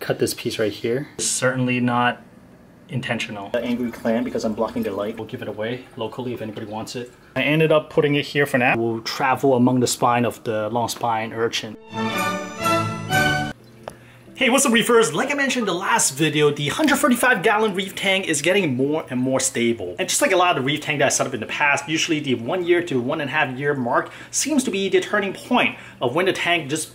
cut this piece right here. It's certainly not intentional. The angry clan, because I'm blocking the light, will give it away locally if anybody wants it. I ended up putting it here for now. We'll travel among the spine of the long spine urchin. Hey, what's up, reefers? Like I mentioned in the last video, the 135-gallon reef tank is getting more and more stable. And just like a lot of the reef tank that I set up in the past, usually the 1 year to 1.5 year mark seems to be the turning point of when the tank just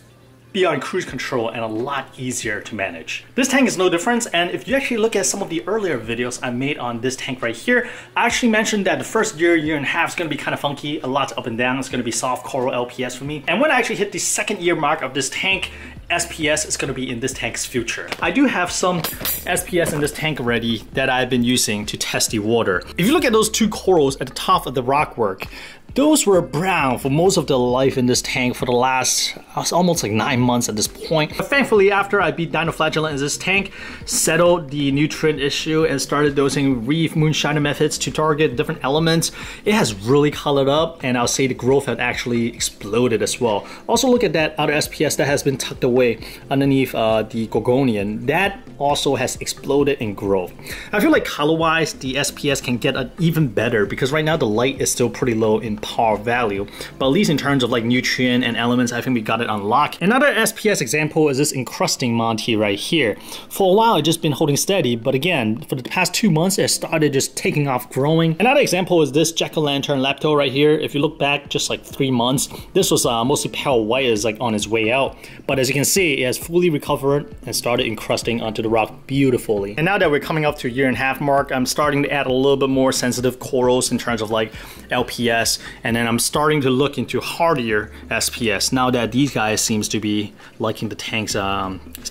be on cruise control and a lot easier to manage. This tank is no different, and if you actually look at some of the earlier videos I made on this tank right here, I actually mentioned that the first year and a half is going to be kind of funky, a lot up and down. It's going to be soft coral LPS for me. And when I actually hit the 2nd year mark of this tank, SPS is going to be in this tank's future. I do have some SPS in this tank already that I've been using to test the water. If you look at those 2 corals at the top of the rockwork, those were brown for most of the life in this tank for the last almost like 9 months at this point. But thankfully, after I beat dinoflagellant in this tank, settled the nutrient issue, and started dosing reef moonshiner methods to target different elements, it has really colored up, and I'll say the growth had actually exploded as well. Also, look at that other SPS that has been tucked away underneath the gorgonian. That also has exploded in growth. I feel like color-wise, the SPS can get even better because right now the light is still pretty low in par value, but at least in terms of like nutrient and elements, I think we got it unlocked. Another SPS example is this encrusting Monty right here. For a while it's just been holding steady, but again, for the past 2 months it started just taking off, growing. Another example is this jack-o'-lantern lepto right here. If you look back just like 3 months, this was mostly pale white, is like on its way out, but as you can see, it has fully recovered and started encrusting onto the rock beautifully. And now that we're coming up to 1.5 year mark, I'm starting to add a little bit more sensitive corals in terms of like LPS, and then I'm starting to look into hardier SPS now that these guys seems to be liking the tank's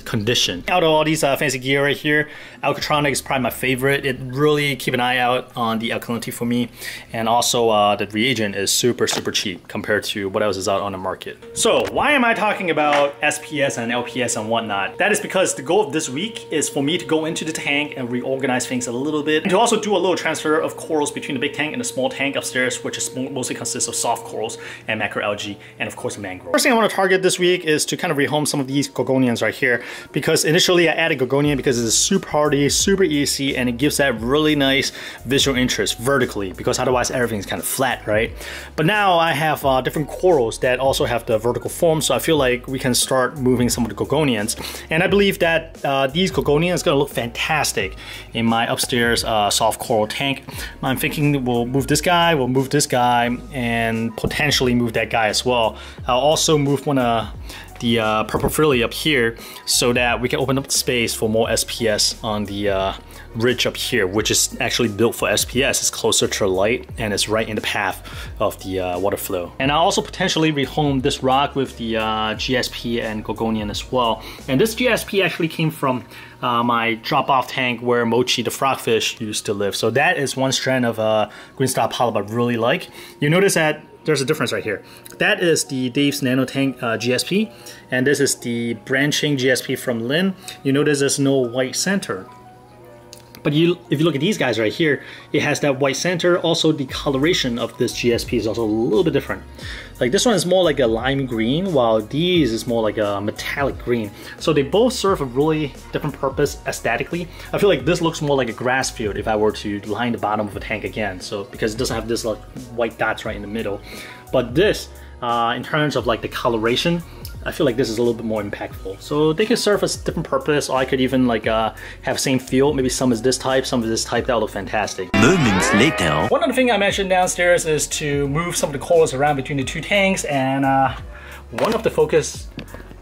condition. Out of all these fancy gear right here, Alcatronic is probably my favorite. It really keep an eye out on the alkalinity for me, and also the reagent is super cheap compared to what else is out on the market. So why am I talking about SPS and LPS and whatnot? That is because the goal of this week is for me to go into the tank and reorganize things a little bit, and to also do a little transfer of corals between the big tank and the small tank upstairs, which is mostly consists of soft corals and macroalgae, and of course mangrove. First thing I want to target this week is to kind of rehome some of these gorgonians right here, because initially I added gorgonian because it's super hardy, super easy, and it gives that really nice visual interest vertically, because otherwise everything's kind of flat, right? But now I have different corals that also have the vertical form, so I feel like we can start moving some of the gorgonians, and I believe that these gorgonians is going to look fantastic in my upstairs soft coral tank. I'm thinking we'll move this guy, we'll move this guy, and potentially move that guy as well. I'll also move one of the purple frilly up here so that we can open up the space for more SPS on the ridge up here, which is actually built for SPS. It's closer to light and it's right in the path of the water flow. And I'll also potentially rehome this rock with the GSP and gorgonian as well. And this GSP actually came from my drop-off tank where Mochi the frogfish used to live. So that is one strand of green star polyp I really like. You notice that there's a difference right here. That is the Dave's Nano Tank GSP, and this is the branching GSP from Lin. You notice there's no white center. But if you look at these guys right here, it has that white center. Also, the coloration of this GSP is also a little bit different. Like this one is more like a lime green, while these is more like a metallic green. So they both serve a really different purpose aesthetically. I feel like this looks more like a grass field if I were to line the bottom of a tank again. So because it doesn't have this like white dots right in the middle. But this, in terms of like the coloration, I feel like this is a little bit more impactful. So they can serve a different purpose, or I could even like have same feel. Maybe some is this type, some is this type. That'll look fantastic. Moments later. One other thing I mentioned downstairs is to move some of the corals around between the 2 tanks, and one of the focus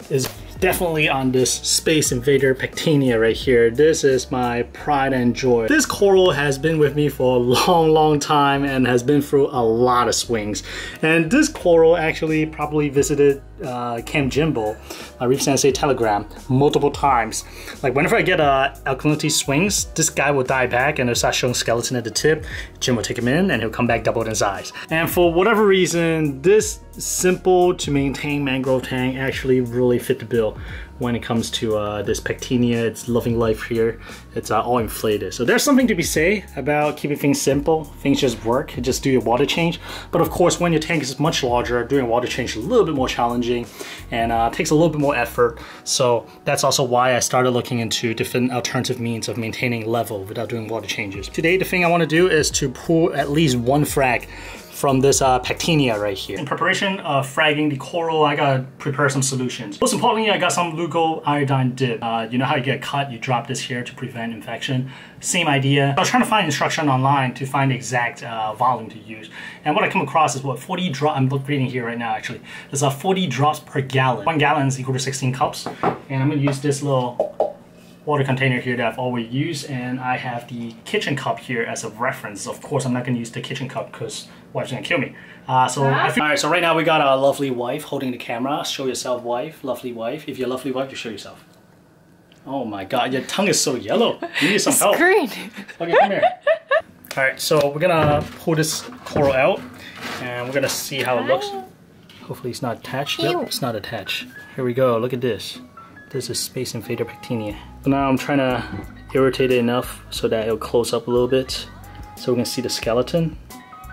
is definitely on this Space Invader Pectinia right here. This is my pride and joy. This coral has been with me for a long time and has been through a lot of swings. And this coral actually probably visited Camp Jimbo, Reef Sensei Telegram, multiple times. Like whenever I get alkalinity swings, this guy will die back and it'll start showing skeleton at the tip. Jim will take him in and he'll come back doubled in size. And for whatever reason, this simple to maintain mangrove tank actually really fit the bill. when it comes to this Pectinia. It's loving life here. It's all inflated. So there's something to be said about keeping things simple. Things just work. Just do your water change. But of course, when your tank is much larger, doing a water change is a little bit more challenging and takes a little bit more effort. So that's also why I started looking into different alternative means of maintaining level without doing water changes. Today, the thing I want to do is to pull at least one frag from this Pectinia right here. In preparation of fragging the coral, I gotta prepare some solutions. Most importantly, I got some Lugo iodine dip. You know how you get cut, you drop this here to prevent infection. Same idea. I was trying to find instruction online to find the exact volume to use. And what I come across is what 40 drops, I'm reading here right now actually. There's 40 drops per gallon. 1 gallon is equal to 16 cups. And I'm gonna use this little water container here that I've always used, and I have the kitchen cup here as a reference. Of course, I'm not gonna use the kitchen cup because wife's gonna kill me. Alright, so right now we got our lovely wife holding the camera. Show yourself, wife, lovely wife. If you're a lovely wife, you show yourself. Oh my god, your tongue is so yellow. You need some help. It's green. Okay, come here. Alright, so we're gonna pull this coral out and we're gonna see how it looks. Hopefully it's not attached. Yep, it's not attached. Here we go, look at this. This is Space Invader Pectinia. So now I'm trying to irritate it enough so that it'll close up a little bit so we can see the skeleton,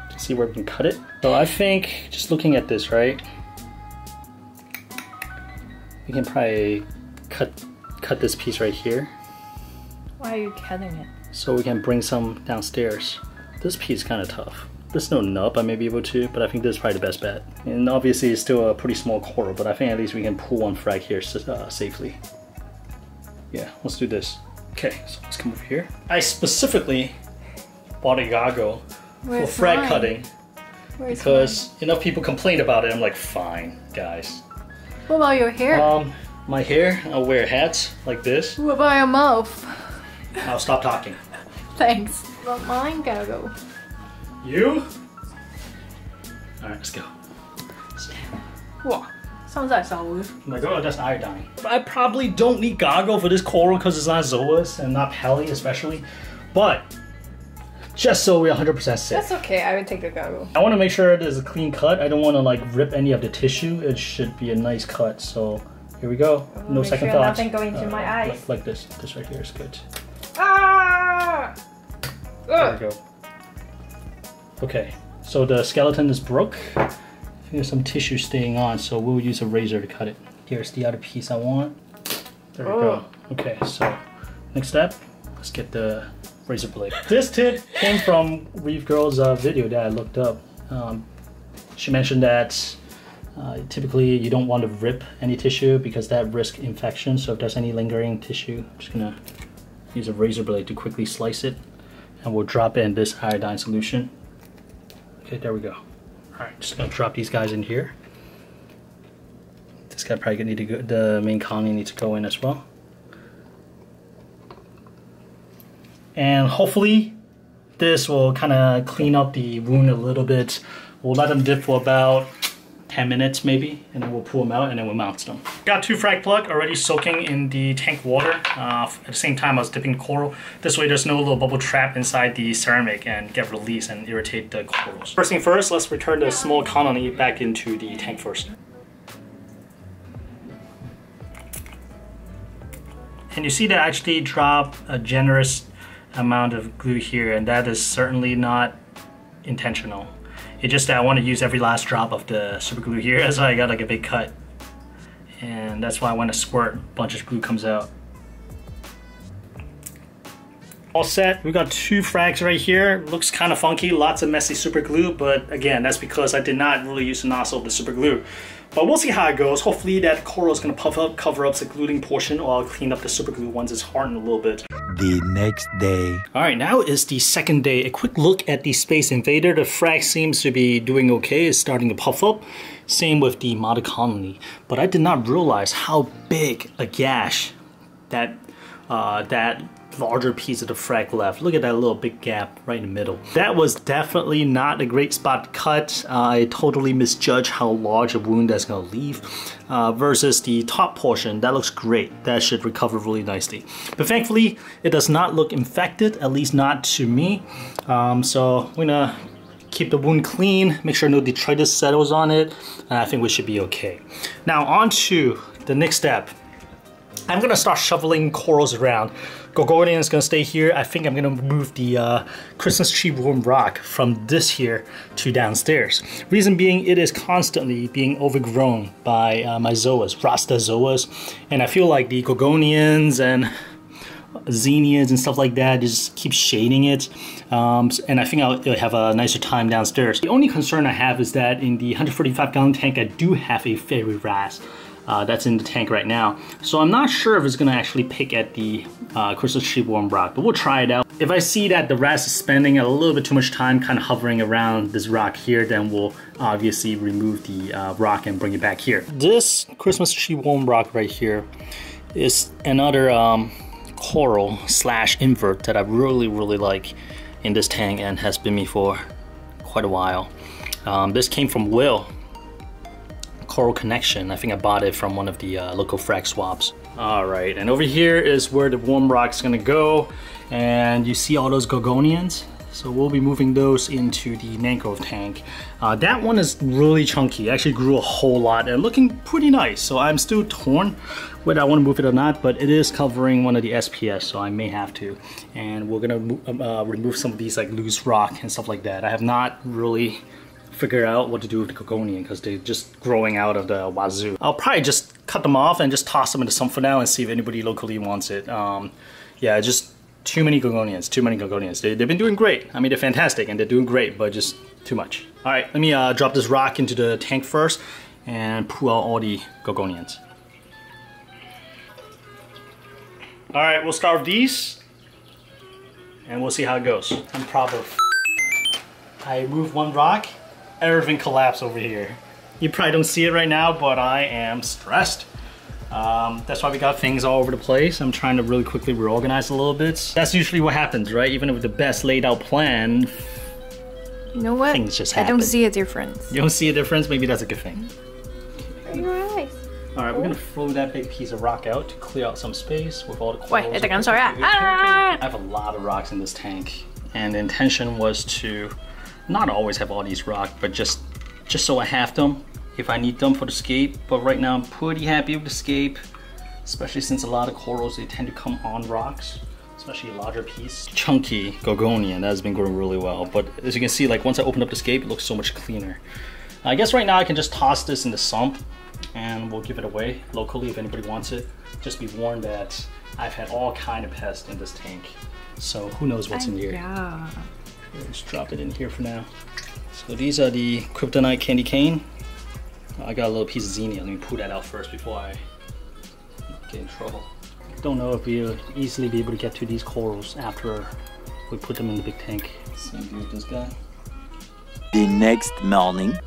to see where we can cut it. So I think, just looking at this, right, we can probably cut this piece right here. Why are you cutting it? So we can bring some downstairs. This piece is kind of tough. There's no nub I may be able to, but I think this is probably the best bet. And obviously it's still a pretty small coral, but I think at least we can pull one frag here safely. Yeah, let's do this. Okay, so let's come over here. I specifically bought a goggle for frag cutting because enough people complained about it. I'm like, fine, guys. What about your hair? My hair, I'll wear hats like this. What about your mouth? I'll stop talking. Thanks. But mine goggle. You? Alright, let's go. Wow, 现在烧了. My god, that's iodine. I probably don't need goggle for this coral because it's not zoas and not pally especially. But, just so we're 100% safe. That's okay, I would take the goggle. I want to make sure there's a clean cut. I don't want to like rip any of the tissue. It should be a nice cut. So, here we go. No second thoughts. Nothing going into my eyes. Like this. This right here is good. Ah! There we go. Okay, so the skeleton is broke. I think there's some tissue staying on, so we'll use a razor to cut it. Here's the other piece I want. There we go. Okay, so next step, let's get the razor blade. This tip came from Reef Girl's video that I looked up. She mentioned that typically you don't want to rip any tissue because that risks infection. So if there's any lingering tissue, I'm just gonna use a razor blade to quickly slice it, and we'll drop in this iodine solution. Okay, there we go. Alright, just gonna drop these guys in here. This guy probably need to go, the main colony needs to go in as well. And hopefully this will kind of clean up the wound a little bit. We'll let them dip for about 10 minutes maybe, and then we'll pull them out and then we'll mount them. Got 2 frag plug already soaking in the tank water. At the same time I was dipping coral. This way there's no little bubble trap inside the ceramic and get released and irritate the corals. First thing first, let's return the small colony back into the tank first. And you see that I actually drop a generous amount of glue here, and that is certainly not intentional. It's just that I want to use every last drop of the super glue here, as I got like a big cut. And that's why when I squirt, a bunch of glue comes out. All set, we got 2 frags right here. Looks kind of funky, lots of messy super glue, but again, that's because I did not really use the nozzle of the super glue. But we'll see how it goes. Hopefully that coral is gonna puff up, cover up the gluing portion, or I'll clean up the super glue once it's hardened a little bit. The next day. Alright, now is the second day. A quick look at the Space Invader. The frag seems to be doing okay. It's starting to puff up. Same with the model colony. But I did not realize how big a gash that larger piece of the frag left. Look at that little big gap right in the middle. That was definitely not a great spot to cut. I totally misjudged how large a wound that's gonna leave versus the top portion. That looks great. That should recover really nicely. But thankfully, it does not look infected, at least not to me. So we're gonna keep the wound clean, make sure no detritus settles on it, and I think we should be okay. Now on to the next step. I'm gonna start shoveling corals around. Gorgonian is gonna stay here. I think I'm gonna move the Christmas tree worm rock from this here to downstairs. Reason being, it is constantly being overgrown by my zoas, Rasta zoas, and I feel like the Gorgonians and zinnias and stuff like that just keep shading it, and I think I'll have a nicer time downstairs. The only concern I have is that in the 145-gallon tank I do have a fairy wrasse that's in the tank right now, so I'm not sure if it's gonna actually pick at the Christmas tree worm rock, but we'll try it out. If I see that the wrasse is spending a little bit too much time kind of hovering around this rock here, then we'll obviously remove the rock and bring it back here. This Christmas tree worm rock right here is another coral slash invert that I really like in this tank and has been me for quite a while. This came from Will Coral Connection. I think I bought it from one of the local frag swaps. All right, and over here is where the worm rock's gonna go, and you see all those Gorgonians. So we'll be moving those into the Mangrove tank. That one is really chunky. It actually grew a whole lot and looking pretty nice. So I'm still torn whether I want to move it or not, but it is covering one of the SPS, so I may have to. And we're gonna remove some of these like loose rock and stuff like that. I have not really figured out what to do with the Gorgonian because they're just growing out of the wazoo. I'll probably just cut them off and just toss them into some for now and see if anybody locally wants it. Yeah, just too many Gorgonians, too many Gorgonians. They've been doing great. I mean, they're fantastic and they're doing great, but just too much. All right, let me drop this rock into the tank first and pull out all the Gorgonians. All right, we'll start with these and we'll see how it goes. I'm proud of. I moved one rock, everything collapsed over here. You probably don't see it right now, but I am stressed. That's why we got things all over the place. I'm trying to really quickly reorganize a little bit. That's usually what happens, right? Even with the best laid out plan, you know what? Things just happen. I don't see a difference. You don't see a difference? Maybe that's a good thing. Nice. All right, we're gonna throw that big piece of rock out to clear out some space with all the corals. Wait, I'm sorry. I have a lot of rocks in this tank, and the intention was to not always have all these rocks, but just so I have them if I need them for the scape. But right now I'm pretty happy with the scape, especially since a lot of corals, they tend to come on rocks, especially a larger piece. Chunky Gorgonian, that has been growing really well. But as you can see, like once I open up the scape, it looks so much cleaner. I guess right now I can just toss this in the sump and we'll give it away locally if anybody wants it. Just be warned that I've had all kind of pests in this tank, so who knows what's in here. Yeah. Let's drop it in here for now. So these are the kryptonite candy cane. I got a little piece of zinnia. Let me pull that out first before I get in trouble. Don't know if we'll easily be able to get to these corals after we put them in the big tank. Same deal with this guy. The next morning.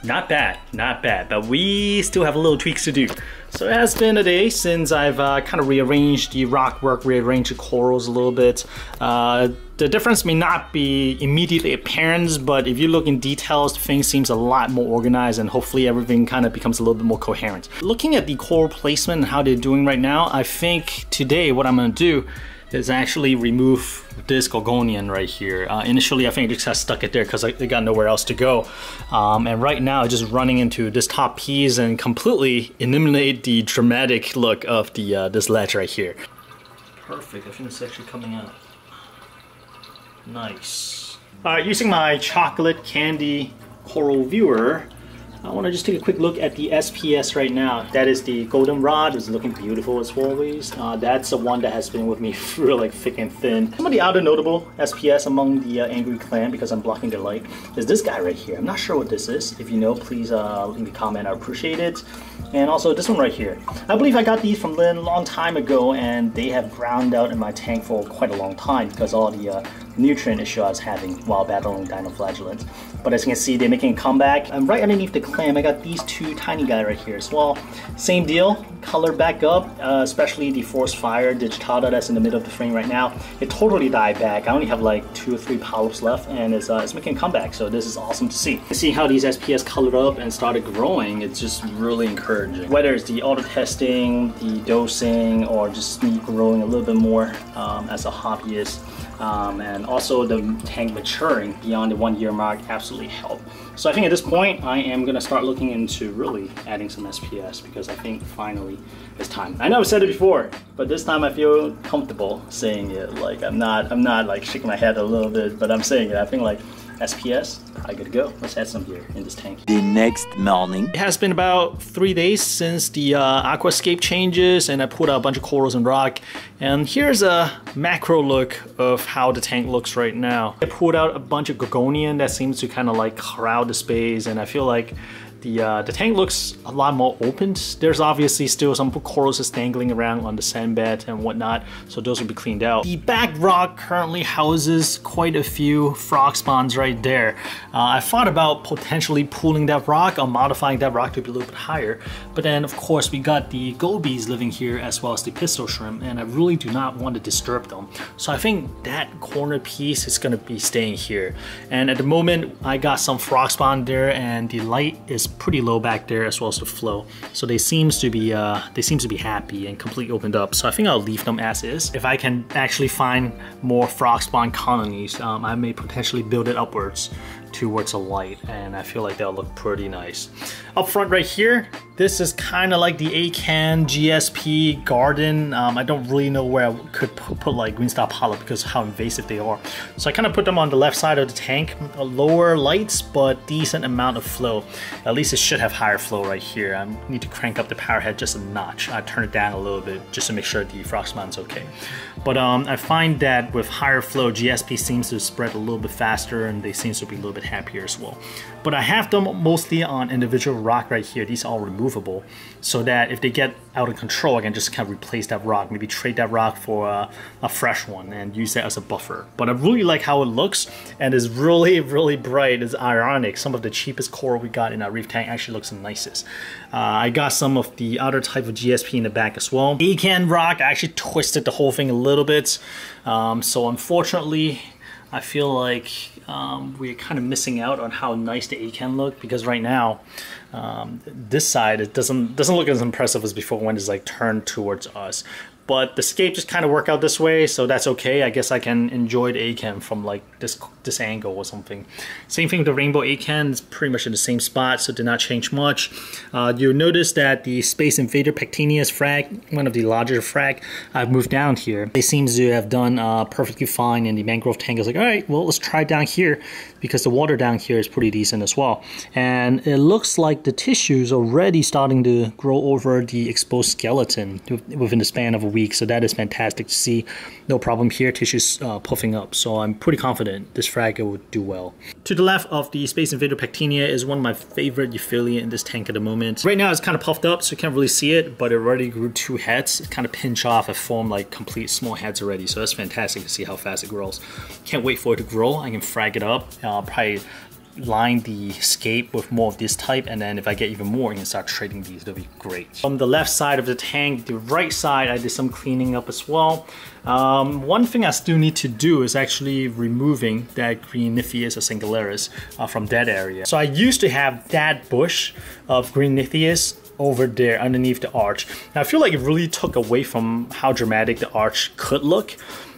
Not bad, but we still have a little tweaks to do. So it has been a day since I've kind of rearranged the rock work, rearranged the corals a little bit. The difference may not be immediately apparent, but if you look in details, things seems a lot more organized and hopefully everything kind of becomes a little bit more coherent. Looking at the coral placement and how they're doing right now, I think today what I'm gonna do is actually remove this Gorgonian right here. Initially, I think I just got stuck it there because they got nowhere else to go. And right now, just running into this top piece and completely eliminate the dramatic look of the this ledge right here. Perfect, I think it's actually coming out. Nice. All right, using my chocolate candy coral viewer, I want to just take a quick look at the SPS right now. That is the golden rod. It's looking beautiful as always. That's the one that has been with me through like thick and thin. Some of the other notable SPS among the Angry Clan, because I'm blocking their light, is this guy right here. I'm not sure what this is. If you know, please leave me a comment. I appreciate it. And also this one right here. I believe I got these from Lynn a long time ago, and they have ground out in my tank for quite a long time because all the nutrient issue I was having while battling dinoflagellates. But as you can see, they're making a comeback. And right underneath the clam, I got these two tiny guys right here as well. Same deal, color back up, especially the Forest Fire digitata that's in the middle of the frame right now. It totally died back. I only have like 2 or 3 polyps left, and it's making a comeback, so this is awesome to see. See how these SPS colored up and started growing, it's just really encouraging. Whether it's the auto testing, the dosing, or just me growing a little bit more as a hobbyist, and also the tank maturing beyond the 1 year mark, absolutely absolutely help. So I think at this point, I am gonna start looking into really adding some SPS because I think finally it's time. I know I've said it before, but this time I feel comfortable saying it. Like I'm not like shaking my head a little bit, but I'm saying it. I think like SPS, I gotta go. Let's add some here in this tank. The next morning. It has been about 3 days since the Aquascape changes, and I pulled out a bunch of corals and rock. And here's a macro look of how the tank looks right now. I pulled out a bunch of gorgonian that seems to kind of like crowd the space, and I feel like the tank looks a lot more open. There's obviously still some corals just dangling around on the sandbed and whatnot, so those will be cleaned out. The back rock currently houses quite a few frog spawns right there. I thought about potentially pulling that rock or modifying that rock to be a little bit higher, but then of course we got the gobies living here as well as the pistol shrimp, and I really do not want to disturb them. So I think that corner piece is going to be staying here. And at the moment I got some frog spawn there, and the light is pretty low back there as well as the flow, so they seem to be happy and completely opened up. So I think I'll leave them as is. If I can actually find more frog spawn colonies, I may potentially build it upwards towards a light, and I feel like that'll look pretty nice. Up front right here, this is kind of like the ACAN GSP garden. I don't really know where I could put like green star polyp because of how invasive they are. So I kind of put them on the left side of the tank. Lower lights, but decent amount of flow. At least it should have higher flow right here. I need to crank up the power head just a notch. I turn it down a little bit just to make sure the frog spawn's okay. But I find that with higher flow, GSP seems to spread a little bit faster, and they seem to be a little bit happier as well. But I have them mostly on individual rock right here. These are all removable, so that if they get out of control, I can just kind of replace that rock, maybe trade that rock for a fresh one and use that as a buffer. But I really like how it looks, and it's really, really bright. It's ironic. Some of the cheapest coral we got in our reef tank actually looks the nicest. I got some of the other type of GSP in the back as well. ACAN rock, I actually twisted the whole thing a little bit. So unfortunately, I feel like we're kind of missing out on how nice the ACAN look, because right now this side, it doesn't look as impressive as before when it's like turned towards us. But the scape just kind of worked out this way, so that's okay. I guess I can enjoy the ACAN from like this angle or something. Same thing with the rainbow ACAN, it's pretty much in the same spot, so it did not change much. You'll notice that the Space Invader Pectinia's frag, one of the larger frag, I've moved down here. They seem to have done perfectly fine in the mangrove tank. I was like, all right, well, let's try down here, because the water down here is pretty decent as well. And it looks like the tissue is already starting to grow over the exposed skeleton within the span of a week. So that is fantastic to see. No problem here, tissue's puffing up. So I'm pretty confident this frag will do well. To the left of the Space Invader Pectinia is one of my favorite euphyllia in this tank at the moment. Right now it's kind of puffed up, so you can't really see it, but it already grew 2 heads. It kind of pinch off and formed like complete small heads already. So that's fantastic to see how fast it grows. Can't wait for it to grow. I can frag it up. Probably line the scape with more of this type, and then if I get even more, I can start trading these. That'll be great. From the left side of the tank, the right side, I did some cleaning up as well. One thing I still need to do is actually removing that green Nymphaeus or Singularis from that area. So I used to have that bush of green Nymphaeus over there underneath the arch. Now I feel like it really took away from how dramatic the arch could look.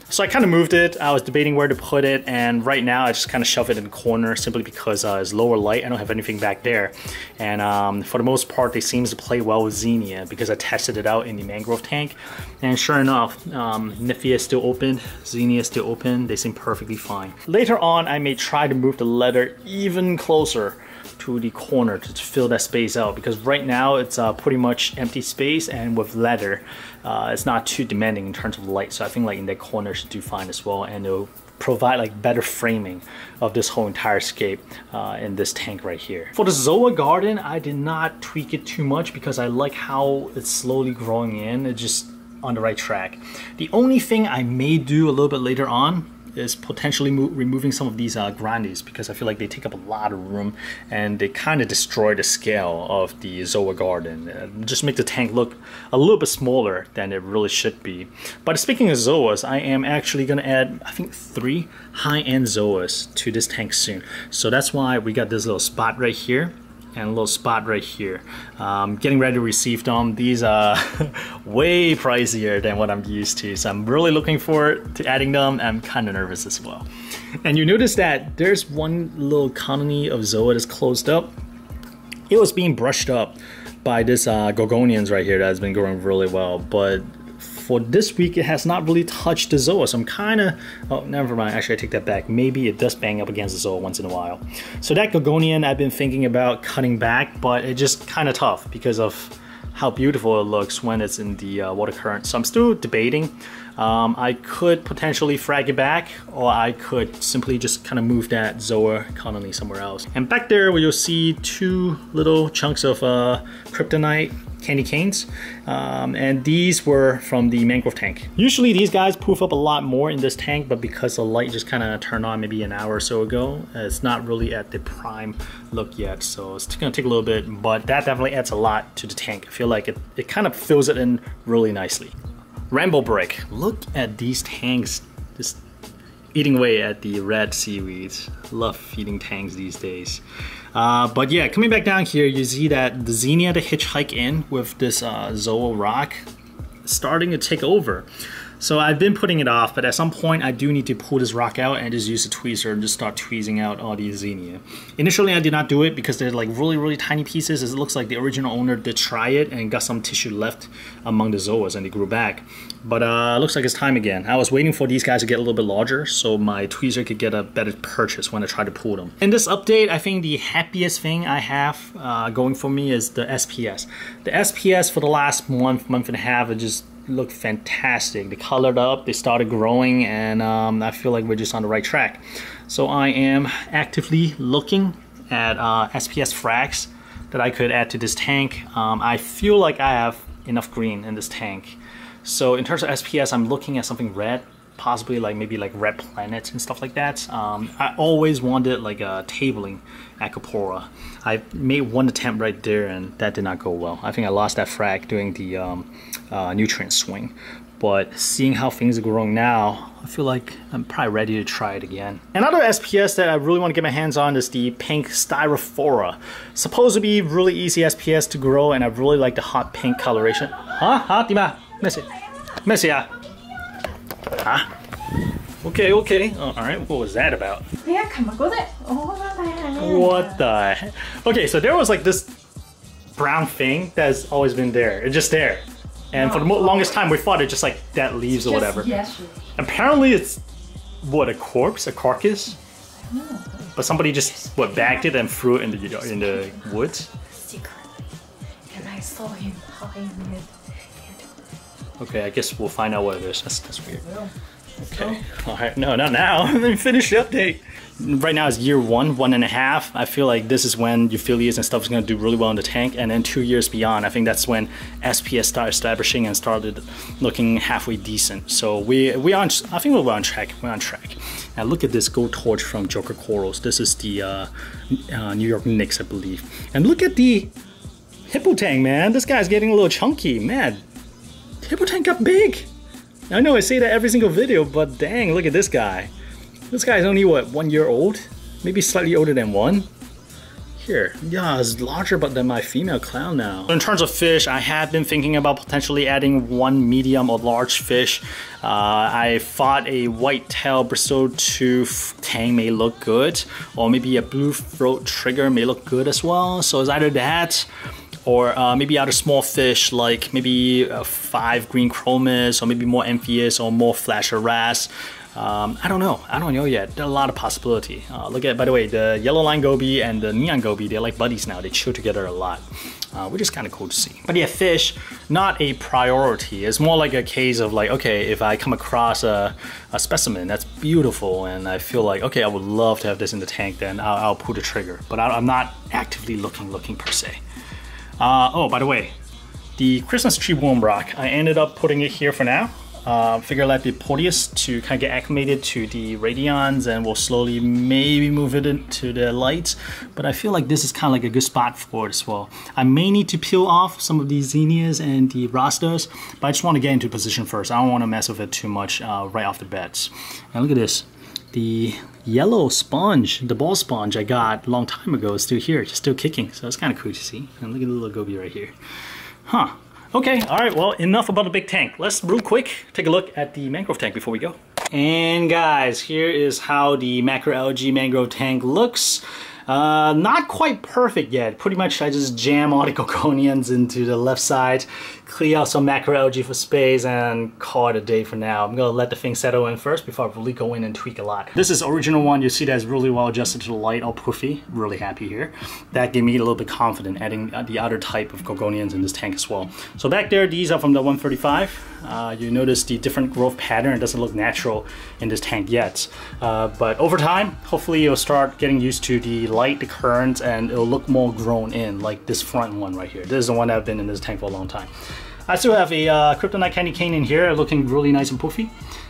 So I kind of moved it. I was debating where to put it, and right now I just kind of shove it in the corner simply because it's lower light. I don't have anything back there. And for the most part, they seem to play well with Xenia because I tested it out in the mangrove tank. And sure enough, Nymphaea is still open, Xenia is still open. They seem perfectly fine. Later on, I may try to move the leather even closer to the corner to fill that space out, because right now it's pretty much empty space, and with leather it's not too demanding in terms of light, so I think like in that corner should do fine as well, and it'll provide like better framing of this whole entire scape in this tank right here. For the Zoa garden, I did not tweak it too much because I like how it's slowly growing in. It's just on the right track. The only thing I may do a little bit later on is potentially removing some of these grandes, because I feel like they take up a lot of room and they kind of destroy the scale of the Zoa garden. Just make the tank look a little bit smaller than it really should be. But speaking of Zoas, I am actually going to add, I think, 3 high-end Zoas to this tank soon. So that's why we got this little spot right here and a little spot right here. Getting ready to receive them. These are way pricier than what I'm used to, so I'm really looking forward to adding them. I'm kind of nervous as well. And you notice that there's one little colony of zoa that's closed up. It was being brushed up by this gorgonians right here that has been growing really well, but for this week it has not really touched the zoa, so I'm kind of, oh never mind, actually I take that back, maybe it does bang up against the zoa once in a while. So that gorgonian I've been thinking about cutting back, but it's just kind of tough because of how beautiful it looks when it's in the water current. So I'm still debating. I could potentially frag it back, or I could simply just kind of move that zoa colony somewhere else. And back there where you'll see two little chunks of kryptonite candy canes, and these were from the mangrove tank. Usually these guys poof up a lot more in this tank, but because the light just kind of turned on maybe an hour or so ago, it's not really at the prime look yet, so it's gonna take a little bit, but that definitely adds a lot to the tank. I feel like it kind of fills it in really nicely. Rainbow brick. Look at these tanks just eating away at the red seaweeds. Love feeding tanks these days. But yeah, coming back down here, you see that the Xenia to hitchhike in with this zoa rock starting to take over. So I've been putting it off, but at some point I do need to pull this rock out and just use a tweezer and just start tweezing out all these Xenia. Initially I did not do it because they're like really tiny pieces. It looks like the original owner did try it and got some tissue left among the zoas and they grew back. But looks like it's time again. I was waiting for these guys to get a little bit larger so my tweezer could get a better purchase when I try to pull them. In this update, I think the happiest thing I have going for me is the SPS. The SPS for the last month and a half, it just look fantastic. They colored up, they started growing, and I feel like we're just on the right track. So I am actively looking at SPS frags that I could add to this tank. I feel like I have enough green in this tank. So in terms of SPS, I'm looking at something red, possibly like maybe like red planets and stuff like that. I always wanted like a tabling Acropora. I made one attempt right there and that did not go well. I think I lost that frag doing the nutrient swing. But seeing how things are growing now, I feel like I'm probably ready to try it again. Another SPS that I really want to get my hands on is the pink Styrophora. Supposed to be really easy SPS to grow, and I really like the hot pink coloration. Huh? Dima? Messi? Huh? Okay. Alright, what was that about? What the heck? Okay, so there was like this brown thing that's always been there. It's just there. And for the longest time we thought it just like dead leaves or whatever. Apparently it's, what, a corpse? A carcass? But somebody just, what, bagged it and threw it in the woods? Secret. And I saw him hiding it. Okay, I guess we'll find out what it is. That's weird. Okay. Alright, no, not now. Let me finish the update. Right now is year 1.5. I feel like this is when Euphyllias and stuff is going to do really well in the tank, and then 2 years beyond, I think that's when SPS started establishing and started looking halfway decent. So I think we're on track. We're on track. Now look at this gold torch from Joker Corals. This is the New York Knicks, I believe. And look at the hippo tank, man. This guy's getting a little chunky, man. Hippo tank got big. I know I say that every single video, but dang, look at this guy. This guy's only, what, 1 year old? Maybe slightly older than 1? Here, yeah, it's larger than my female clown now. In terms of fish, I have been thinking about potentially adding one medium or large fish. I thought a white-tailed bristletooth tang may look good, or maybe a blue throat trigger may look good as well. So it's either that, or maybe other small fish like maybe 5 green chromis, or maybe more amphius or more flasher wrasse. I don't know yet. There are a lot of possibility. Look at, by the way, the yellow line goby and the neon goby, they're like buddies now. They chill together a lot, which is kind of cool to see. But yeah, fish, not a priority. It's more like a case of like, okay, if I come across a specimen that's beautiful and I feel like, okay, I would love to have this in the tank, then I'll pull the trigger. But I'm not actively looking per se. Oh, by the way, the Christmas tree worm rock, I ended up putting it here for now. Figure like the Proteus to kind of get acclimated to the radions, and we'll slowly maybe move it into the lights. But I feel like this is kind of like a good spot for it as well. I may need to peel off some of these Xenias and the Rastas, but I just want to get into position first. I don't want to mess with it too much right off the bat. And look at this. the yellow sponge, the ball sponge I got a long time ago is still here, just still kicking. So it's kind of cool to see. And look at the little goby right here. Huh. Okay, all right, well, enough about the big tank. Let's real quick take a look at the mangrove tank before we go. And guys, here is how the macroalgae mangrove tank looks. Not quite perfect yet. Pretty much I just jam all the coconians into the left side, clear out some macroalgae for space, and call it a day for now. I'm gonna let the thing settle in first before I really go in and tweak a lot. This is original one. You see that's really well adjusted to the light, all poofy. Really happy here. That gave me a little bit confident adding the other type of coconians in this tank as well. So back there, these are from the 135. You notice the different growth pattern. It doesn't look natural in this tank yet. But over time, hopefully you'll start getting used to the light, the currents, and it'll look more grown in, like this front one right here. This is the one that I've been in this tank for a long time. I still have a kryptonite candy cane in here, looking really nice and poofy.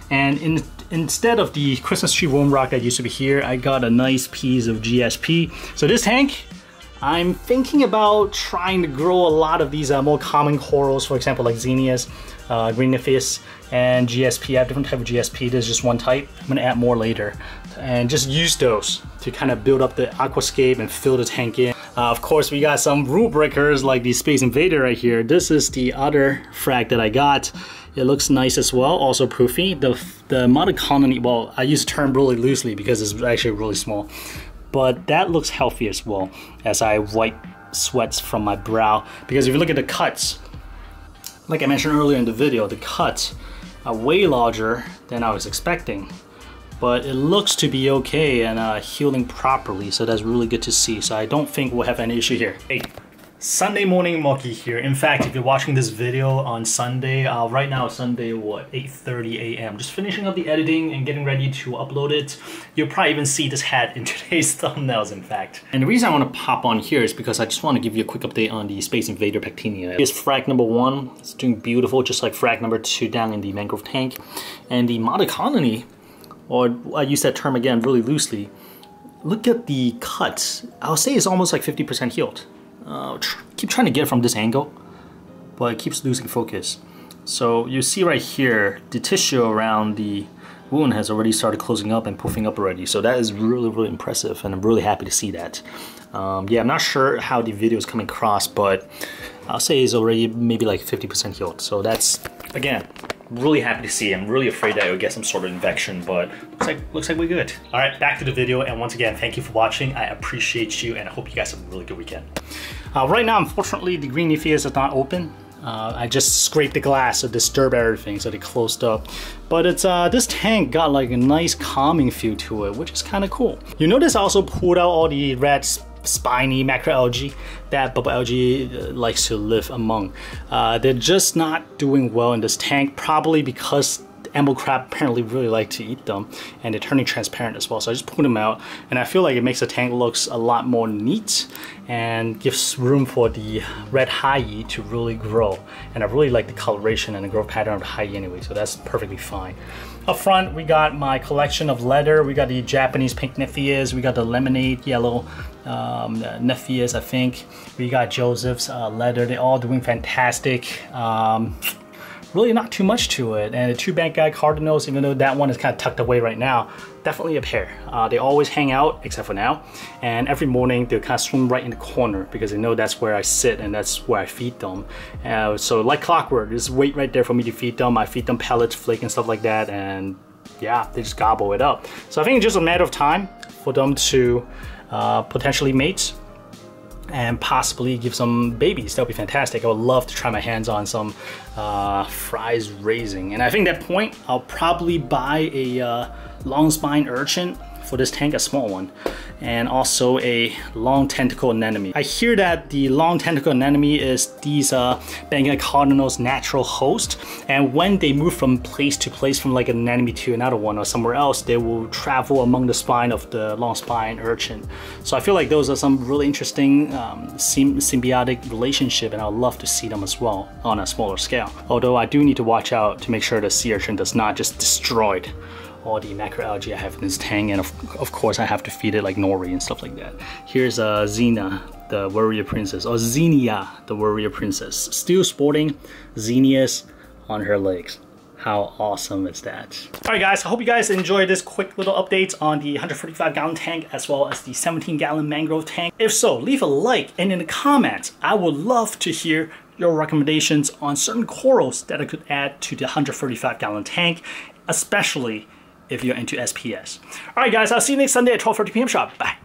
And instead of the Christmas tree worm rock that used to be here, I got a nice piece of GSP. So this tank, I'm thinking about trying to grow a lot of these more common corals, for example, like zinnias, green nymphaeus, and GSP. I have different type of GSP. There's just one type. I'm gonna add more later. And just use those to kind of build up the aquascape and fill the tank in. Of course, we got some rule breakers like the Space Invader right here. This is the other frag that I got. It looks nice as well, also poofy. The mother colony, well, I use the term really loosely because it's actually really small. But that looks healthy as well as I wipe sweats from my brow. Because if you look at the cuts, like I mentioned earlier in the video, the cuts are way larger than I was expecting. But it looks to be okay and healing properly, so that's really good to see. So I don't think we'll have any issue here. Hey, Sunday morning Moki here. In fact, if you're watching this video on Sunday, right now it's Sunday, what, 8:30 a.m. Just finishing up the editing and getting ready to upload it. You'll probably even see this hat in today's thumbnails, in fact. And the reason I want to pop on here is because I just want to give you a quick update on the Space Invader Pectinia. Here's frag number 1. It's doing beautiful, just like frag number 2 down in the mangrove tank. And the mother colony, or I use that term again really loosely, look at the cuts. I'll say it's almost like 50% healed. Keep trying to get it from this angle, but it keeps losing focus. So you see right here, the tissue around the wound has already started closing up and poofing up already. So that is really, really impressive, and I'm really happy to see that. Yeah, I'm not sure how the video is coming across, but I'll say it's already maybe like 50% healed. So that's, again, really happy to see. I'm really afraid that I would get some sort of infection, but looks like we're good. All right, back to the video, and once again, thank you for watching. I appreciate you, and I hope you guys have a really good weekend. Right now, unfortunately, the green nymphaeus is not open. I just scraped the glass to disturb everything, so they closed up. But it's this tank got like a nice calming feel to it, which is kind of cool. You notice I also pulled out all the red spiny macroalgae that bubble algae likes to live among. They're just not doing well in this tank, probably because emerald crab apparently really like to eat them, and they're turning transparent as well. So I just pulled them out, and I feel like it makes the tank looks a lot more neat and gives room for the red High to really grow. And I really like the coloration and the growth pattern of the High anyway, so that's perfectly fine. Up front, we got my collection of leather. We got the Japanese pink nymphaeus. We got the lemonade yellow nymphaeus, I think. We got Joseph's leather. They're all doing fantastic. Really not too much to it. And the 2 bank guy cardinals, even though that one is kind of tucked away right now, definitely a pair. They always hang out, except for now. And every morning they'll kind of swim right in the corner because they know that's where I sit and that's where I feed them. So like clockwork, there's wait right there for me to feed them. I feed them pellets, flake, and stuff like that. And yeah, they just gobble it up. So I think it's just a matter of time for them to potentially mate and possibly give some babies. That would be fantastic. I would love to try my hands on some fries raising. And I think at that point, I'll probably buy a long spine urchin for this tank, a small one, and also a long tentacle anemone. I hear that the long tentacle anemone is these Bengal cardinals' natural host, and when they move from place to place, from like an anemone to another one or somewhere else, they will travel among the spine of the long spine urchin. So I feel like those are some really interesting symbiotic relationship, and I'd love to see them as well on a smaller scale. Although I do need to watch out to make sure the sea urchin does not just destroy all the macroalgae I have in this tank, and of course I have to feed it like nori and stuff like that. Here's Xena, the warrior princess, or Xenia, the warrior princess, still sporting zinnias on her legs. How awesome is that? All right, guys, I hope you guys enjoyed this quick little update on the 145-gallon tank as well as the 17-gallon Mangrove tank. If so, leave a like, and in the comments, I would love to hear your recommendations on certain corals that I could add to the 135-gallon tank, especially if you're into SPS. All right, guys, I'll see you next Sunday at 12:30 p.m. sharp. Bye.